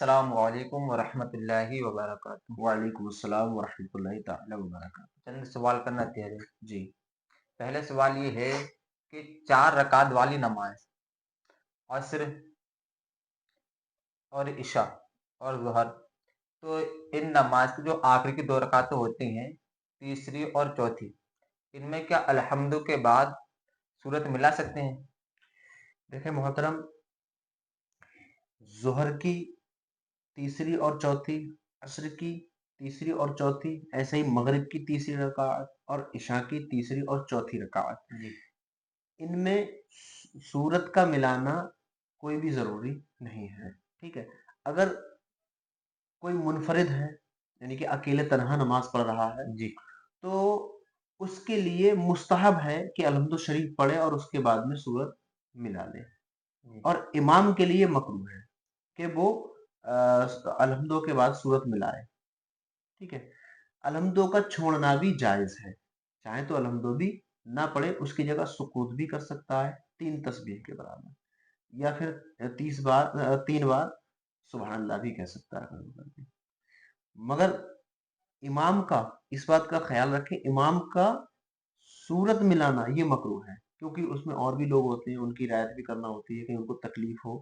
السلام علیکم ورحمۃ اللہ وبرکاتہ۔ وعلیکم السلام ورحمۃ اللہ تعالی وبرکاتہ۔ چند سوال کرنا تھے۔ جی پہلے سوال یہ ہے کہ 4 رکعت والی نماز عصر اور عشاء اور ظہر، تو ان نماز کی جو آخری کی 2 رکعتیں ہوتی ہیں، تیسری اور چوتھی، ان میں کیا الحمد کے بعد صورت ملا سکتے ہیں؟ دیکھیں محترم، ظہر کی تیسری اور چوتھی، عصر کی تیسری اور چوتھی، ایسے ہی مغرب کی تیسری رکعت اور عشاء کی تیسری اور چوتھی رکعت، جی ان میں سورت کا ملانا کوئی بھی ضروری نہیں ہے۔ ٹھیک ہے، اگر کوئی منفرد ہے یعنی کہ اکیلے تنہا نماز پڑھ رہا ہے جی تو اس کے لیے مستحب ہے کہ الحمد شریف پڑھے اور اس کے بعد میں سورت ملا لے، جی اور امام کے لیے مکروہ ہے کہ وہ الحمدوں کے بعد سورت ملائے۔ ٹھیک ہے، الحمدوں کا چھوڑنا بھی جائز ہے، چاہے تو الحمدوں بھی نہ پڑھے، اس کی جگہ سکوت بھی کر سکتا ہے 3 تسبیح کے برابر، یا پھر 3 بار سبحان اللہ بھی کہہ سکتا ہے۔ مگر امام کا اس بات کا خیال رکھیں، امام کا سورت ملانا یہ مکروہ ہے، کیونکہ اس میں اور بھی لوگ ہوتے ہیں، ان کی رعایت بھی کرنا ہوتی ہے کہ ان کو تکلیف ہو۔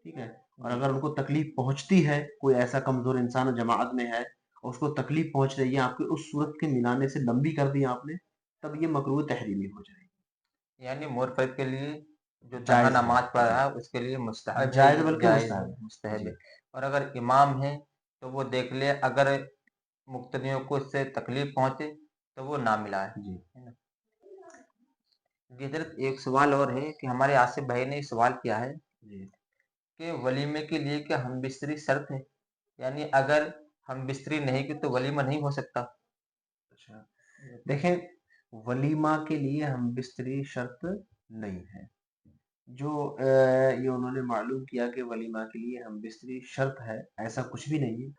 ٹھیک ہے، اور اگر ان کو تکلیف پہنچتی ہے، کوئی ایسا کمزور انسان جماعت میں ہے اور اس کو تکلیف پہنچ رہی ہے، آپ کے اس صورت کے ملانے سے لمبی کر دی آپ نے، تب یہ مکروہ تحریمی ہو جائے یعنی منفرد کے لیے جو گی، تنہا جائز ہے، نماز پڑھ جی رہا ہے اس کے لیے مستحب ہے، جائز یہ بلکہ جائز ہے، مستحب ہے۔ مستحب جی ہے۔ اور اگر امام ہے تو وہ دیکھ لے، اگر مقتدیوں کو اس سے تکلیف پہنچے تو وہ نہ ملائے۔ جی جی حضرت، ایک سوال اور ہے کہ ہمارے آصف بھائی نے سوال کیا ہے جی کہ ولیمے کے لیے کیا ہم بستری شرط ہے؟ یعنی اگر ہم بستری نہیں کی تو ولیمہ نہیں ہو سکتا؟ اچھا، دیکھیں ولیمہ کے لیے ہم بستری شرط نہیں ہے، جو یہ انہوں نے معلوم کیا کہ ولیمہ کے لیے ہم بستری شرط ہے، ایسا کچھ بھی نہیں ہے۔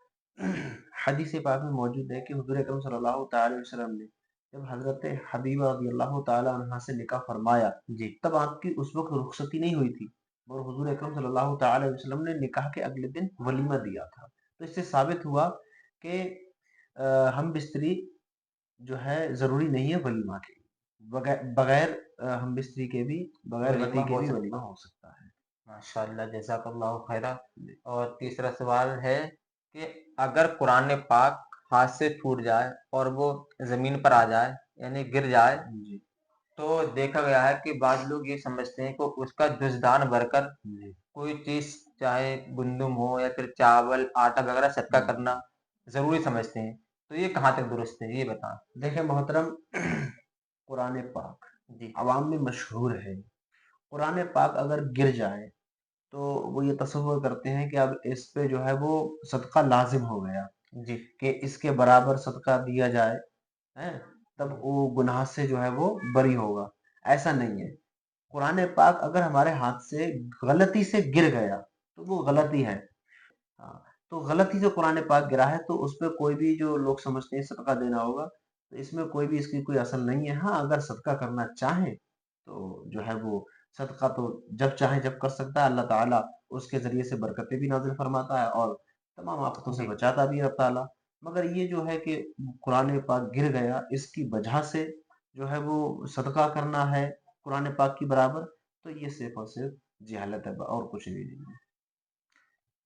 حدیث پاک میں موجود ہے کہ حضور اکرم صلی اللہ تعالی وسلم نے جب حضرت حبیبہ رضی اللہ تعالی عنہ سے نکاح فرمایا، جی تب آپ کی اس وقت رخصتی نہیں ہوئی تھی، اور حضور اکرم صلی اللہ تعالی وسلم نے نکاح کے اگلے دن ولیمہ دیا تھا۔ تو اس سے ثابت ہوا کہ ہم بستری جو ہے ضروری نہیں ہے ولیمہ کے لیے، بغیر ہم بستری کے بھی، بغیر ولیمہ ولی کے ہو بھی سکتا ولیمہ ہے۔ ہو سکتا ہے۔ ماشاء اللہ، جزاک اللہ خیرہ۔ اور تیسرا سوال ہے کہ اگر قرآن پاک ہاتھ سے چھوٹ جائے اور وہ زمین پر آ جائے یعنی گر جائے، جی تو دیکھا گیا ہے کہ بعض لوگ یہ سمجھتے ہیں کہ اس کا جزدان بھر کر جی کوئی چیز، چاہے گندم ہو یا پھر چاول آٹا وغیرہ صدقہ کرنا ضروری سمجھتے ہیں، تو یہ کہاں تک درست ہے، یہ بتائیں۔ دیکھیں محترم، قرآن پاک جی عوام میں مشہور ہے، قرآن پاک اگر گر جائے تو وہ یہ تصور کرتے ہیں کہ اب اس پہ جو ہے وہ صدقہ لازم ہو گیا، جی کہ اس کے برابر صدقہ دیا جائے، تب وہ گناہ سے جو ہے وہ بری ہوگا۔ ایسا نہیں ہے، قرآن پاک اگر ہمارے ہاتھ سے غلطی سے گر گیا تو وہ غلطی ہے، ہاں، تو غلطی سے قرآن پاک گرا ہے تو اس پہ کوئی بھی جو لوگ سمجھتے ہیں صدقہ دینا ہوگا، تو اس میں کوئی بھی اس کی کوئی اصل نہیں ہے۔ ہاں، اگر صدقہ کرنا چاہیں تو جو ہے وہ صدقہ تو جب چاہیں جب کر سکتا ہے، اللہ تعالیٰ اس کے ذریعے سے برکتیں بھی نازل فرماتا ہے اور تمام آفتوں سے جی بچاتا بھی ہے اللہ تعالیٰ۔ مگر یہ جو ہے کہ قرآن پاک گر گیا، اس کی وجہ سے جو ہے وہ صدقہ کرنا ہے قرآن پاک کی برابر، تو یہ صرف اور صرف جہالت ہے اور کچھ بھی نہیں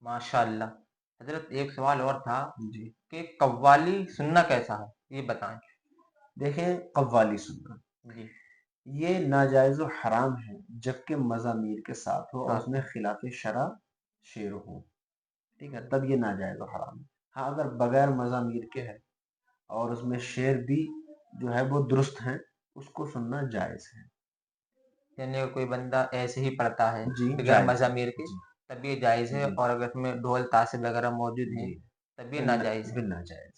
ماشاء اللہ۔ حضرت ایک سوال اور تھا ہے۔ جی کہ قوالی سننا کیسا ہے، یہ بتائیں۔ دیکھیں، قوالی سننا جی یہ ناجائز و حرام ہے جبکہ مزامیر کے ساتھ ہو اور اس ساتھ میں خلاف شرع شعر ہو، ٹھیک ہے، تب یہ ناجائز و حرام ہے۔ ہاں، اگر بغیر مزامیر کے ہے اور اس میں شعر بھی جو ہے وہ درست ہیں، اس کو سننا جائز ہے۔ یعنی اگر کوئی بندہ ایسے ہی پڑھتا ہے جی بغیر جائز ہے، مضامیر کے جی تب یہ جائز ہے، جی اور اگر اس میں ڈھول تاشے وغیرہ موجود ہیں جی تب یہ پھر ناجائز ہے۔ پھر ناجائز۔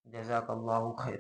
جزاک اللہ خیر۔